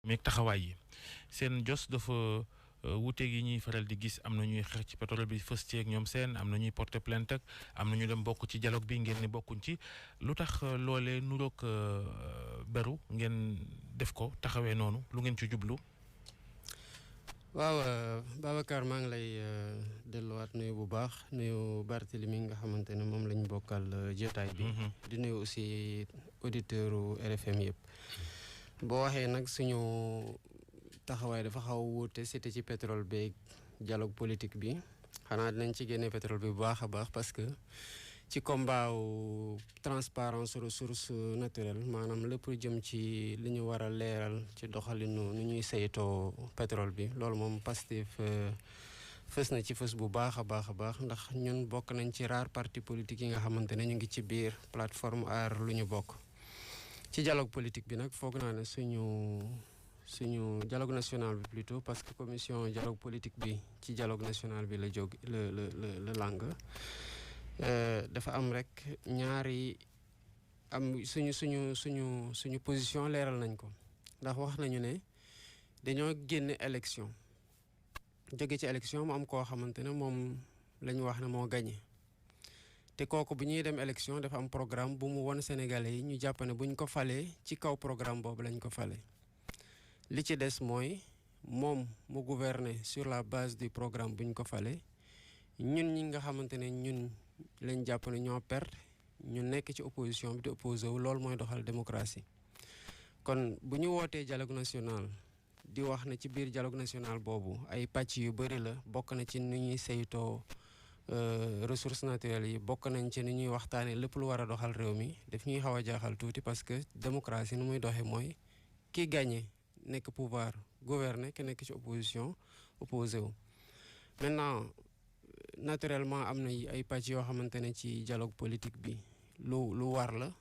meeg taxawaay yi seen jos dafa wuuteeg yi ñuy faral di gis am na ñuy xeex ci pétrole bi fës ci ak ñoom seen am na ñuy porter plainte ak am na ñu dem bokk ci dialogue bi ngeen ni bokkuñ ci lu tax loolee nuroog beru ngeen def ko taxawee noonu lu ngeen ci jublu. waaw Babacar maa ngi lay delluwaat nuyu bu baax nuyu Barthélemy nga xamante ne moom lañ bokkal jotaay bi. di nuyu aussi auditeurs RFM yëpp. boo waxee nag suñu taxawaay dafa xaw a wuute c'était ci pétrole beeg dialogue politique bi xanaa dinañ ci génne pétrole bi bu baax a baax parce que ci combat wu transparence ressource naturelle maanaam lépp lu jëm ci li ñu war a leeral ci doxalinu nu ñuy saytoo pétrole bi loolu moom Pastef fës na ci fës bu baax a baax a baax ndax ñun bokk nañ ci rare parti politique yi nga xamante ne ñu ngi ci biir plateforme aar lu ñu bokk ci dialogue politique bi nag foog naa ne suñu dialogue national bi plutôt parce que commission dialogue politique bi ci dialogue national bi la jóg la lang dafa am rek ñaari am suñu position leeral nañ ko ndax wax nañu ne dañoo génne élection jóge ci élection mu am koo xamante ne moom lañ wax ne moo gagné te kooku bu ñuy dem élection dafa am programme bu mu won Sénégalais yi ñu jàpp ne buñ ko falee ci kaw programme boobu lañ ko falee li ci des mooy moom mu gouverner sur la base du programme buñ ko falee ñun ñi nga xamante ne ñun lañ jàpp ne ñoo perte ñu nekk ci opposition bi di opposé wu loolu mooy doxal démocratie kon bu ñu wootee dialogue national di wax ne ci biir dialogue national boobu ay pàcc yu bëri la bokk na ci ni ñuy saytoo ressources naturelles yi bokk nañ ci ni ñuy waxtaanee lépp lu war a doxal réew mi daf ñuy xaw a jaaxal tuuti parce que démocratie nu muy doxee mooy ki gagné nekk pouvoir gouverner ki nekk ci opposition opposé wu maintenant naturellement am na ay pàcc yoo xamante ne ci dialogue politique bi lu war la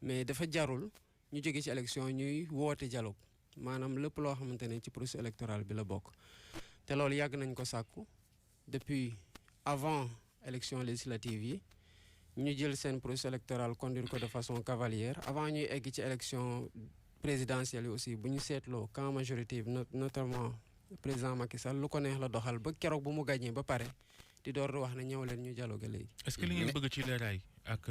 mais dafa jarul ñu jóge ci élection ñuy woote dialogue maanaam lépp loo xamante ne ci processus électoral bi la bokk te loolu yàgg nañ ko sàkku depuis avant élection législative yi ñu jël seen processus électoral conduire ko de façon cavalière avant ñuy egg ci élection présidentielle yi aussi bu ñu seetloo camp majorité bi notamment président Macky Sall lu ko neex la doxal ba keroog bu mu gagné ba pare di door di wax ne ñëw leen ñu dialogue léegi. est-ce que li ngeen bëgg ci leeraay ak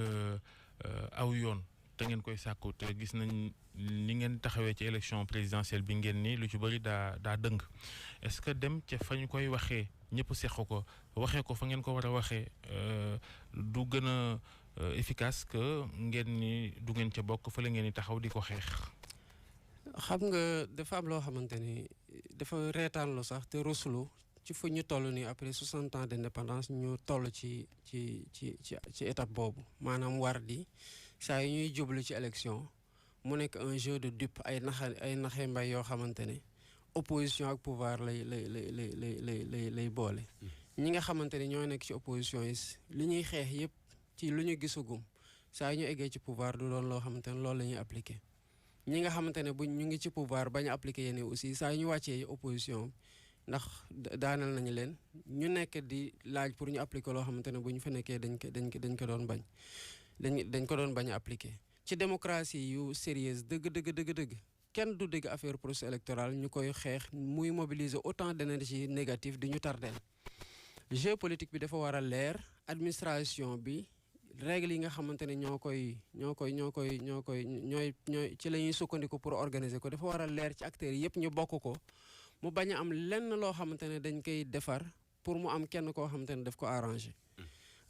aw yoon te ngeen koy sàkku te gis nañ li ngeen taxawee ci élection présidentielle bi ngeen ni lu ci bëri daa dëng est-ce que dem ca fa ñu koy waxee ñëpp seq ko waxee ko fa ngeen ko war a waxee du gën a efficace que ngeen ni du ngeen ca bokk fa la ngeen di taxaw di ko xeex. xam nga dafa am loo xamante ni dafa reetaanlu sax te ruslu ci fu ñu toll nii après 60 ans d'indépendance ñu toll ci étape boobu maanaam war di saa yu ñuy jublu ci élection mu nekk un jeu de dupe ay naxe mbay yoo xamante ne opposition ak pouvoir lay boole. ñi nga xamante ne ñoo nekk ci opposition yi li ñuy xeex yépp ci lu ñu gisagum saa yu ñu eggee ci pouvoir du doon loo xamante ne loolu la ñuy appliquer. ñi nga xamante ne buñ ñu ngi ci pouvoir bañ a appliquer yenn aussi saa yu ñu wàccee opposition ndax daanal nañu leen ñu nekk di laaj pour ñu appliquer loo xamante ne bu ñu fa nekkee dañ ko doon bañ dañ ko doon bañ a appliquer. ci démocratie yu sérieuse dëgg kenn du dégg affaire processus électoral ñu koy xeex muy mobiliser autant d'énergie négative di ñu tardeel jeu politique bi dafa war a leer administration bi. règle yi nga xamante ne ñooy ci la ñuy sukkandiku pour organiser ko dafa war a leer ci acteurs yëpp ñu bokk ko mu bañ a am lenn loo xamante ne dañ koy defar pour mu am kenn koo xamante ne daf ko arrangé.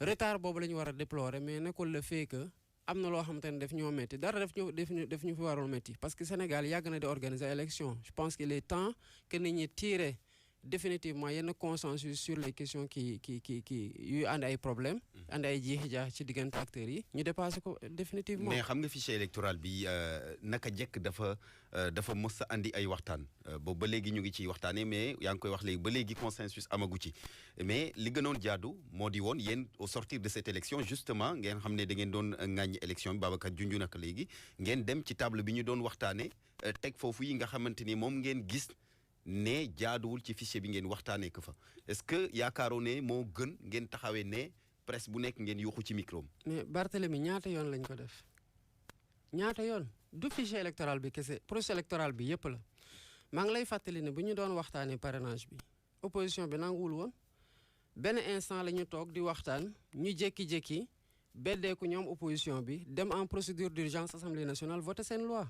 retard boobu la ñu war a déplorer mais nekkul le fait que am na loo xamante ne daf ñoo métti dara daf ñu fi warul métti parce que Sénégal yàgg na di organiser élection je pense qu'il est temps que nit ñi tirer définitivement yenn consensus sur les questions qui yuy ànd ay problèmes. ànd ay jiixi jaax ci diggante acteurs yi ñu dépassé ko définitivement. mais xam nga fichier électoral bi naka jekk dafa mës a andi ay waxtaan boobu ba léegi ñu ngi ciy waxtaanee mais yaa ngi koy wax léegi ba léegi consensus amagu ci mais li gënoon jaadu moo di woon yéen au sortir de cette élection justement ngeen xam ne da ngeen doon ŋàññi élection bi Babacar junju naka léegi ngeen dem ci table bi ñu doon waxtaanee teg foofu yi nga xamante ni moom ngeen gis. ne jaaduwul ci fichier bi ngeen waxtaanee ko fa est-ce que yaakaaroo ne moo gën ngeen taxawee ne presse bu nekk ngeen yuuxu ci micro am. mais Barthélemy ñaata yoon lañ ko def ñaata yoon du fichier électoral bi kese processus électoral bi yépp la maa ngi lay fàttali ne bu ñu doon waxtaanee parrainage bi opposition bi nanguwul woon benn instant la ñu toog di waxtaan ñu jékki-jékki beddeeku ñoom opposition bi dem en procédure d'urgence assemblée nationale voté seen loi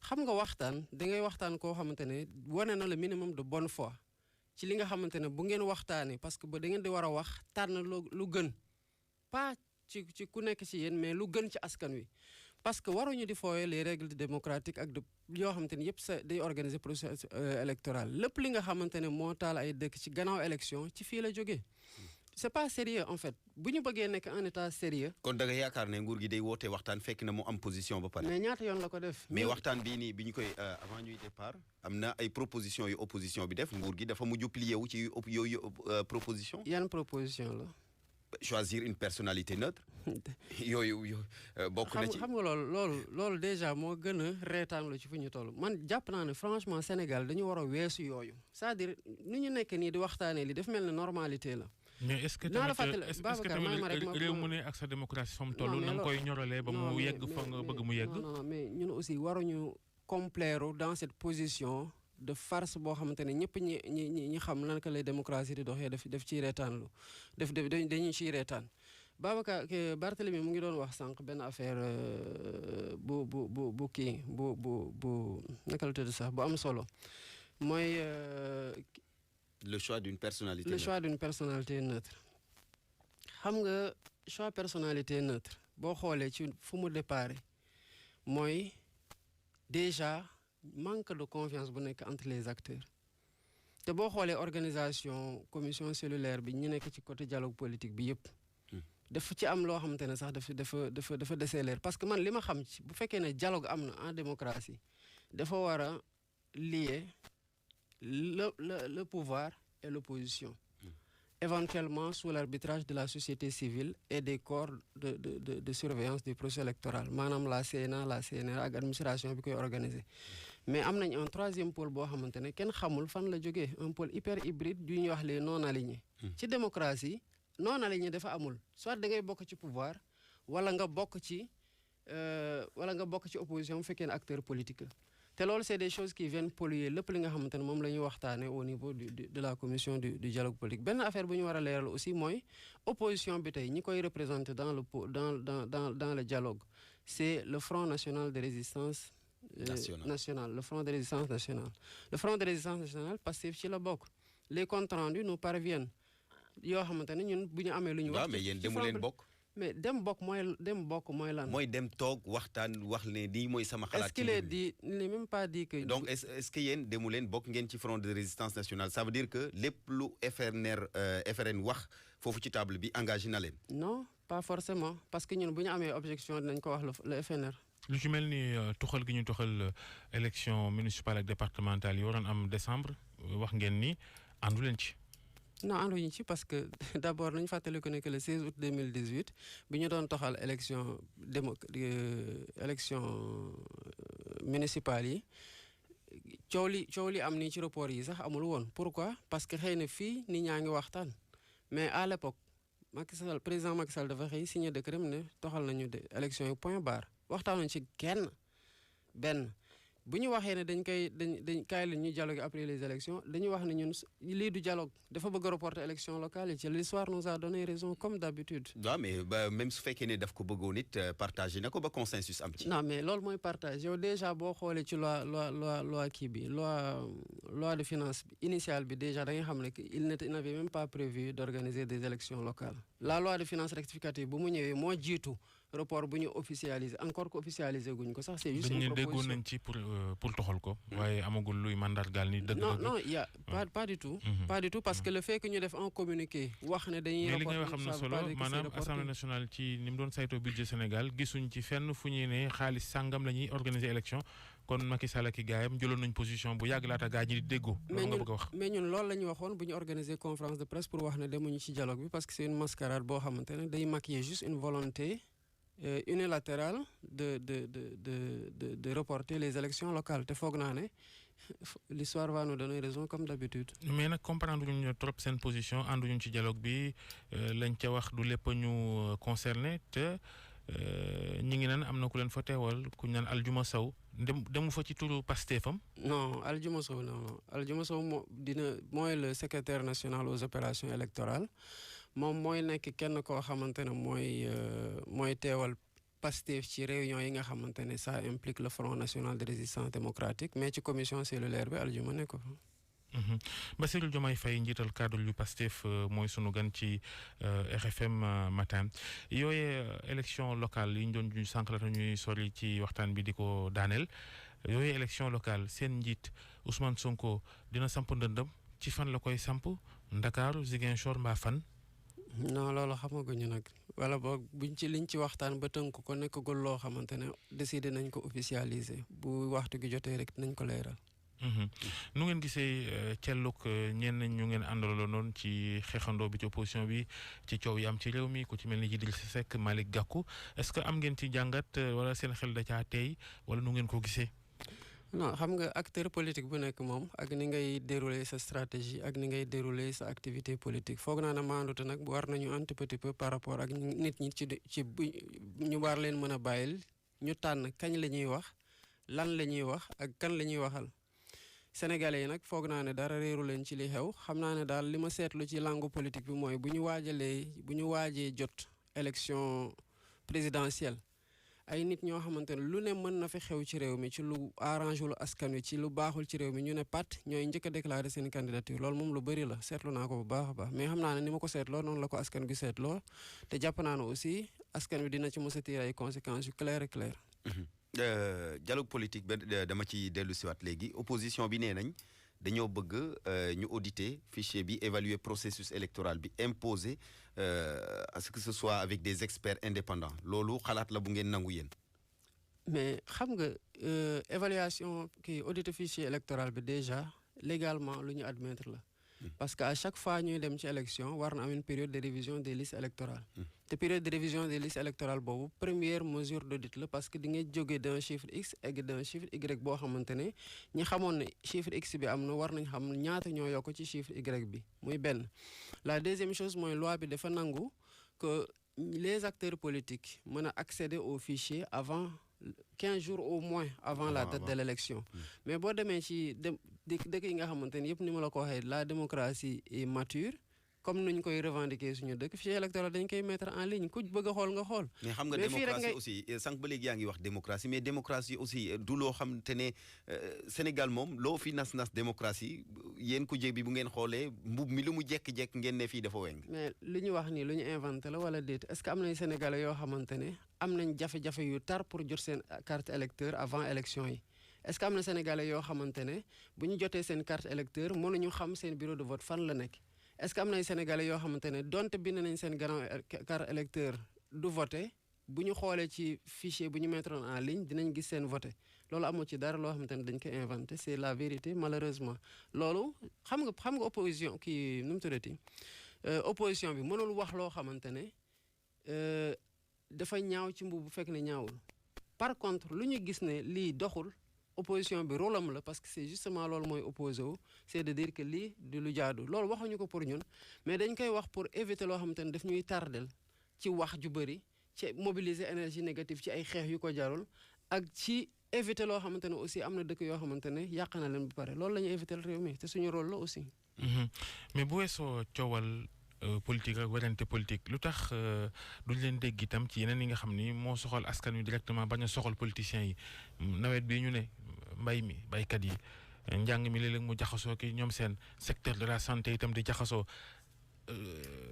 xam nga waxtaan da ngay waxtaan koo xamante ne wane na le minimum de bonne foi ci li nga xamante ne bu ngeen waxtaanee parce que ba da ngeen di war a wax tànn lu gën pas ci ku nekk ci yéen mais lu gën ci askan wi. parce que waruñu di fooye les règles démocratiques ak de yoo xamante ne yëpp sa day organiser processus électoral lépp li nga xamante ne moo taal ay dëkk ci gannaaw élection ci fii la jógee c'est pas sérieux en fait bu ñu bëggee nekk un état sérieux kon da nga yaakaar ne nguur gi day woote waxtaan fekk na mu am position ba pare. mais ñaata yoon la ko def mais waxtaan bii nii bi ñu koy avant ñuy départ am na ay propositions yu opposition bi def nguur gi dafa mujj plié wu ci yooyu proposition yan proposition la choisir une personnalité neutre yooyu bokk na ci xam nga loolu déjà moo gën a reetaan lu ci fu ñu toll man jàpp naa ne franchement Sénégal dañu war a weesu yooyu c'est-à-dire ni ñu nekk nii di waxtaanee li dafa mel ne normalité la. mais est-ce que tamit réew mu ne ak sa démocratie fa mu toll na nga koy ñoralee ba mu yegg fa nga bëgg mu yegg. non mais ñun aussi waruñu complaire dans cette position de farce boo xamante ne ñëpp ñi xam nan ka lay démocratie di doxee def ciy reetaan lu dañuy ciy reetaan Babacar Barthélemy mu ngi doon wax sànq benn affaire bu kii bu naka la tudd sax bu am solo mooy le choix d'une personnalité le choix d'une personnalité neutre xam nga choix personnalité neutre boo xoolee ci fu mu déparé mooy déjà manque de confiance bu nekk entre les acteurs te boo xoolee organisation commission cellulaire bi ñu nekk ci côté dialogue politique bi yëpp dafa ci am loo xamante ne sax dafa desee leer parce que man li ma xam ci bu fekkee ne dialogue am na en démocratie dafa war a lier le pouvoir et l'opposition éventuellement sous l'arbitrage de la société civile et des corps de surveillance du processus électoral maanaam la CNA la CNRA ak administration bi koy organiser mais am nañ un troisième pôle boo xamante ne kenn xamul fan la jógee un pôle hyper hybride du ñuy wax les non alignés ci démocratie non aligné dafa amul soit da ngay bokk ci pouvoir wala nga bokk ci opposition bu fekkee ne acteur politique la te loolu c'est des choses qui viennent polluer lépp li nga xamante ne moom la ñuy waxtaane au niveau de la commission du dialogue politique benn affaire bu ñu war a leeral aussi mooy opposition bi tey ñi koy représenter dans le dialogue c'est le Front national de résistance national le Front de résistance nationale le Front de résistance nationale Pastef ci la bokk les comptes rendus nous parviennent yoo xamante ne ñun bu ñu amee lu ñu wax mais yéen demu leen bokk mais dem bokk mooy lan. mooy dem toog waxtaan wax ne lii mooy sama xalaat. est-ce qu'il est dit il n'est même pas dit que. donc est-ce que yéen demu leen bokk ngeen ci front de résistance nationale ça veut dire que lépp lu FRN wax foofu ci table bi engagé na leen. non pas forcément parce que ñun bu ñu amee objection dinañ ko wax le FNR. lu ci mel ni tuxal gi ñu tuxal élection municipale ak départementale yi waroon am décembre wax ngeen ni àndu leen ci. non ànduñu ci parce que d'abord nañu fàttaliku ne que le 16 août 2018 bi ñu doon toxal élection municipale yi coow li am nii ci report yi sax amul woon pourquoi parce que xëy na fii nit ñaa ngi waxtaan mais à l'époque président Macky Sall dafa xëy signé décret ne toxal nañu élection yi point barre waxtaanuñ ci kenn benn bu ñu waxee ne dañ kaay la ñuy dialogue après les élections dañuy wax ne ñun lii du dialogue dafa bëgg a reporter élection locale yi ci l'histoire nous a donné raison comme d'habitude. waaw mais même su fekkee ne daf ko bëggoon it partagé na ko ba consensus am ci. non mais loolu mooy partage yow déjà boo xoolee ci loi kii bi loi de finance initiale bi déjà da nga xam ne il n'avait même pas prévu d'organiser des élections locales. la loi de finances rectificative bu mu ñëwee moo jiitu report bu ñu officialiser encore que officialiser guñ ko sax c'est juste une proposition déggoon nañ ci pour toxal ko. waaye amagul luy mandargaal ni dëgg. non il y a pas du tout. pas du tout parce que le fait que ñu def un communiqué wax ne dañuy. mais li ngay wax am na solo maanaam assemblée nationale ci ni mu doon saytoo budget Sénégal gisuñ ci fenn fu ñuy ne xaalis sàngam la ñuy organiser élection kon Macky Sall ak i gaayam jëloon nañ position bu yàgg laata gaa ñi di déggoo. loolu nga bëgg a wax mais ñun loolu la ñu waxoon bu ñu organiser conférence de presse pour wax ne demuñu ci dialogue bi parce que c'est une mascarade boo xamante ne day maquiller juste une volonté unilatérale de reporter les élections locales te foog naa ne l'histoire va nous donner raison comme d'habitude. mais nag comprendre ñu trop seen position ànduñu ci dialogue bi lañ ca wax du lépp ñu concerné te ñi ngi naan am na ku leen fa teewal ku ñu naan Aljuma Sow demu fa ci turu Pastefam. non Aljuma Sow non Aljuma Sow mooy le secrétaire national aux opérations électorales moom mooy nekk kenn koo xamante ne mooy teewal Pastef ci réunion yi nga xamante ne ça implique le Front national de résistance démocratique mais ci commission cellulaire bi Aljuma ne ko fa. Bassirou Diomaye Faye njiital cadre yu Pastef mooy sunu gan ci RFM matin yooyee élection locale yi ñu doon ñu sànq la ñuy sori ci waxtaan bi di ko daaneel yooyee élection locale seen njiit Ousmane Sonko dina samp ndëndëm ci fan la koy samp Ndakaaru Ziguinchor mbaa fan. non loolu xamaguñu nag wala boog buñ ci liñ ci waxtaan ba tënk ko nekkagul loo xamante ne décidé nañ ko officialiser bu waxtu gi jotee rek nañ ko leeral. nu ngeen gisee celluk ñenn ñu ngeen àndaloo noonu ci xeexandoo bi ci opposition bi ci coow yi am ci réew mi ku ci mel ni Idrissa Seck Malick Gakou est-ce que am ngeen ci jàngat wala seen xel da caa tey wala nu ngeen ko gisee. non xam nga acteur politique bu nekk moom ak ni ngay dérouler sa stratégie ak ni ngay dérouler sa activité politique foog naa ne maandute nag war nañu un petit peu par rapport ak nit ñi ci ñu war leen mën a bàyyil ñu tànn kañ la ñuy wax lan la ñuy wax ak kan la ñuy waxal. Sénégalais yi nag foog naa ne dara réeru leen ci li xew xam naa ne daal li ma seetlu ci langue politique bi mooy bu ñu waajee jot élection présidentielle ay nit ñoo xamante ne lu ne mën na fi xew ci réew mi ci lu arrange lu askan wi ci lu baaxul ci réew mi ñu ne pat ñooy njëkk a déclaré seen candidature loolu moom lu bëri la seetlu naa ko bu baax a baax mais xam naa ne ni ma ko seetloo noonu la ko askan gi seetloo te jàpp naa ne aussi askan wi dina ci mos a tirer ay conséquences yu claires et claires. Dialogue politique dama ci dellu siwaat léegi opposition bi nee nañ dañoo bëgg ñu auditer fichier bi évaluer processus électoral bi imposer à ce que ce soit avec des experts indépendants loolu xalaat la bu ngeen nangu yéen. mais xam nga évaluation kii auditer fichier électoral bi déjà légalement lu ñu admettre la. parce que à chaque fois ñuy dem ci élection war na am une période de révision des listes électorales. te période de révision des listes électorales boobu première mesure d'audit la parce que di nga jógee d'un chiffre X egg d'un chiffre Y boo xamante ne ñi xamoon ne chiffre X bi am na war nañ xam ñaata ñoo yokk ci chiffre Y bi muy benn. la deuxième chose mooy loi bi dafa nangu que les acteurs politiques mën a accéder au fichier avant 15 jours au moins avant la date de l'élection. mais boo demee ci dëkk yi nga xamante ne yëpp ni ma la ko waxee la démocratie est mature comme nuñ koy revendiquer suñu dëkk fichier électoral dañ koy mettre en ligne ku bëgg a xool nga xool. mais xam nga démocratie aussi sànq ba léegi yaa ngi wax démocratie mais démocratie aussi du loo xam te ne Sénégal moom loo fi nas démocratie yéen ku jéeg bi bu ngeen xoolee mbub mi lu mu jekk-jekk ngeen ne fii dafa weng. mais li ñu wax nii lu ñu inventé la wala déet est-ce que am nañ Sénégalais yoo xamante ne am nañ jafe-jafe yu tar pour jot seen carte électeur avant élection yi. est-ce que am na Sénégalais yoo xamante ne bu ñu jotee seen carte électeur mënuñu xam seen bureau de vote fan la nekk est-ce que am na Sénégalais yoo xamante ne donte bind nañ seen gannaaw carte électeur du voté bu ñu xoolee ci fichier bu ñu mettre en ligne dinañ gis seen voté loolu amoo ci dara loo xamante ne dañ koy inventé c'est la vérité malheureusement loolu xam nga opposition kii nu mu tuddati opposition bi mënul wax loo xamante ne dafa ñaaw ci mbubb bu fekk ne ñaawul par contre lu ñu gis ne lii doxul opposition bi rôle am la parce que c'est justement loolu mooy opposé wu c'est de dire que lii du lu jaadu loolu waxuñu ko pour ñun mais dañ koy wax pour éviter loo xamante ne daf ñuy tardel ci wax ju bëri ci mobiliser énergie négative ci ay xeex yu ko jarul ak ci éviter loo xamante ne aussi am na dëkk yoo xamante ne yàq na leen ba pare loolu la ñuy éviter réew mi te suñu rôle la aussi. mais bu weesoo coowal politique ak werante politique lu tax duñ leen dégg itam ci yeneen yi nga xam ni moo soxal askan wi directement bañ a soxal politiciens yi nawet bii ñu ne mbay mi baykat yi njàng mi léeg-léeg mu jaxasoo ki ñoom seen secteur de la santé itam di jaxasoo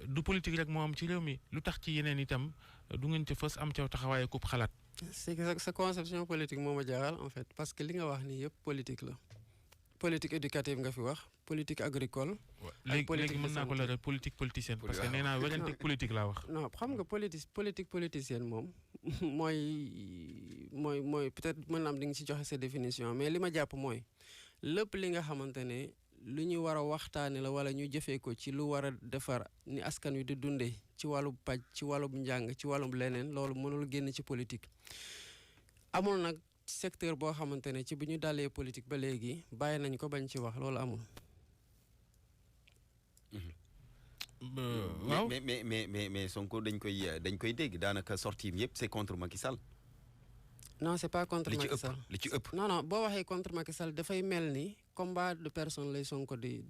du politique rek moo am ci réew mi lu tax ci yeneen itam du ngeen ci fës am ca taxawaaye kub xalaat. c'est que sa conception politique moo ma jaaxal en fait parce que li nga wax nii yëpp politique la. politique éducative nga fi wax politique agricole. léegi mën naa ko leeral politique politicienne. parce que nee naa werante politique laa wax. non xam nga politique politicienne moom mooy peut-être mën na am di nga ci joxe sa définition mais li ma jàpp mooy lépp li nga xamante ne lu ñu war a waxtaane la wala ñu jëfee ko ci lu war a defar ni askan wi di dundee ci wàllu paj ci wàllu njàng ci wàllu leneen loolu mënul génn ci politique. amul nag secteur boo xamante ne ci bu ñu dalee politique ba léegi bàyyi nañ ko bañ ci wax loolu amul. waaw mais Sonko dañ koy dégg daanaka sortie yëpp c'est contre Macky Sall. non c'est pas contre Macky Sall li ci ëpp. non boo waxee contre Macky Sall dafay mel ni combat de personne lay Sonko di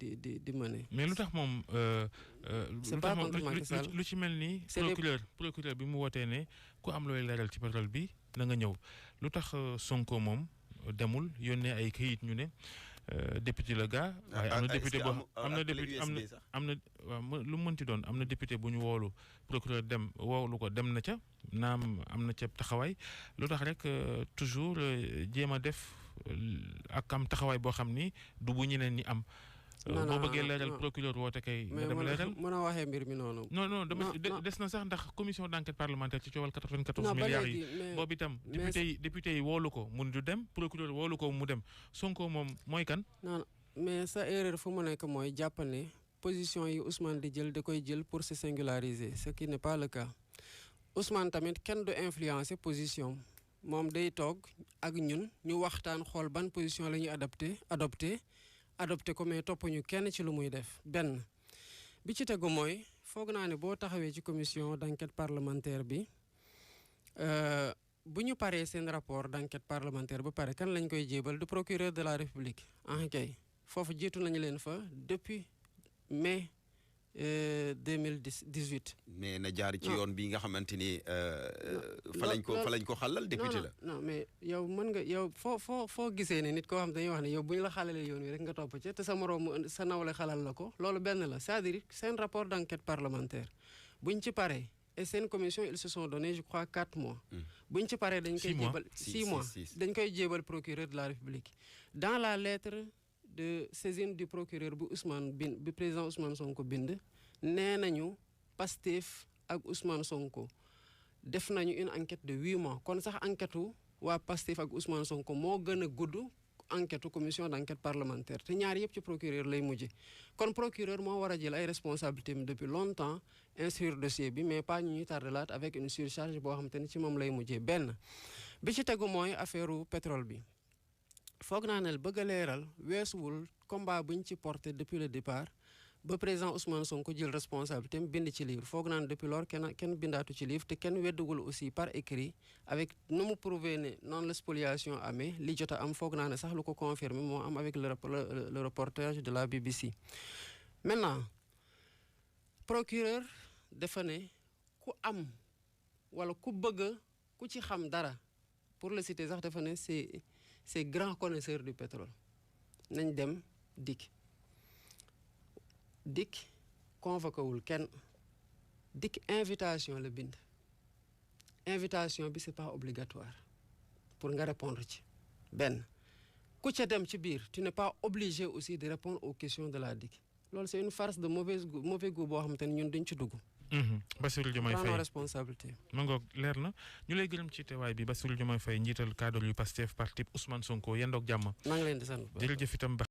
mener. mais lu tax moom. c'est pas contre Macky Sall lu ci mel ni. procureur bi mu wootee ne ku am looy leeral ci pétrole bi na nga ñëw lu tax Sonko moom demul yónnee ay këyit ñu ne. député la gaa waaye am na député boo am na waaw lu mu mënti doon am na député bu ñu woolu procureur dem woolu ko dem na ca naam am na ca taxawaay lu tax rek toujours jéem a def ak am taxawaay boo xam ni du bu ñeneen ñi am. boo bëggee leeral procureur woote kay. nga dem leeral mën a waxee mbir mi noonu. non dama des na sax ndax commission d'enquête parlementaire ci coowal 94 milliards yi. boobu itam député yi woolu ko mun du dem procureur woolu ko mu dem Sonko moom mooy kan. non mais sa erreur fu mu nekk mooy jàpp ne position yi Ousmane di jël da koy jël pour se singulariser ce qui n'est pas le cas Ousmane tamit kenn du influencer position moom day toog ak ñun ñu waxtaan xool ban position la ñuy adopté ko mais toppuñu kenn ci lu muy def benn bi ci tegu mooy foog naa ne boo taxawee ci commission d'enquête parlementaire bi bu ñu paree seen rapport d'enquête parlementaire ba pare kan lañ koy jébal du procureur de la République kay foofu jiitu nañu leen fa depuis mai 2018. mais na jaar ci yoon bi nga xamante ni fa lañ ko xalal député la. non mais yow mën nga yow foo gisee ne nit koo xam dañuy wax ne yow bu ñu la xalalee yoon wi rek nga topp ci te sa moroom sa nawle xalal la ko loolu benn la c'est-à-dire seen rapport d'enquête parlementaire buñ ci paree et seen commission ils se sont donné je crois 4 mois. buñ ci paree dañ koy jébal 6 mois dañ koy jébal procureur de la République dans la lettre de saisine du procureur bu président Ousmane Sonko bind nee nañu Pastef ak Ousmane Sonko def nañu une enquête de 8 mois kon sax enquête waa Pastef ak Ousmane Sonko moo gën a gudd enquête commission d'enquête parlementaire te ñaar yëpp ci procureur lay mujje kon procureur moo war a jël ay responsabilités depuis longtemps instruire dossier bi mais pas ñu ñuy tardelaat avec une surcharge boo xam te ne ci moom lay mujjee benn bi ci tegu mooy affaire pétrole bi foog naa ne bëgg a leeral weesuwul combat buñ ci porté depuis le départ ba président Ousmane Sonko jël responsabilité am bind ci livre foog naa ne depuis lors kenn bindaatu ci livre te kenn weddugul aussi par écrit avec nu mu prouvé ne noonu la spoliation amee li jot a am foog naa ne sax lu ko confirmer moo am avec le reportage de la BBC. maintenant procureur dafa ne ku am wala ku bëgg ku ci xam dara pour le citer sax dafa ne c'est grand connaisseur du pétrole nañ dem DIC convoqué wul kenn DIC invitation la bind invitation bi c'est pas obligatoire pour nga répondre ci benn ku ca dem ci biir tu n'es pas obligé aussi de répondre aux questions de la DIC loolu c'est une farce de mauvais goût boo xamante ne ñun duñ ci dugg. Bassirou Diomaye Faye responsabilité. ma ngoog leer na ñu lay gërëm ci teewaay bi Bassirou Diomaye Faye njiital cadre yu Pastef parti Ousmane Sonko yendoog jàmm. maa ngi leen di sant. jërëjëf itam.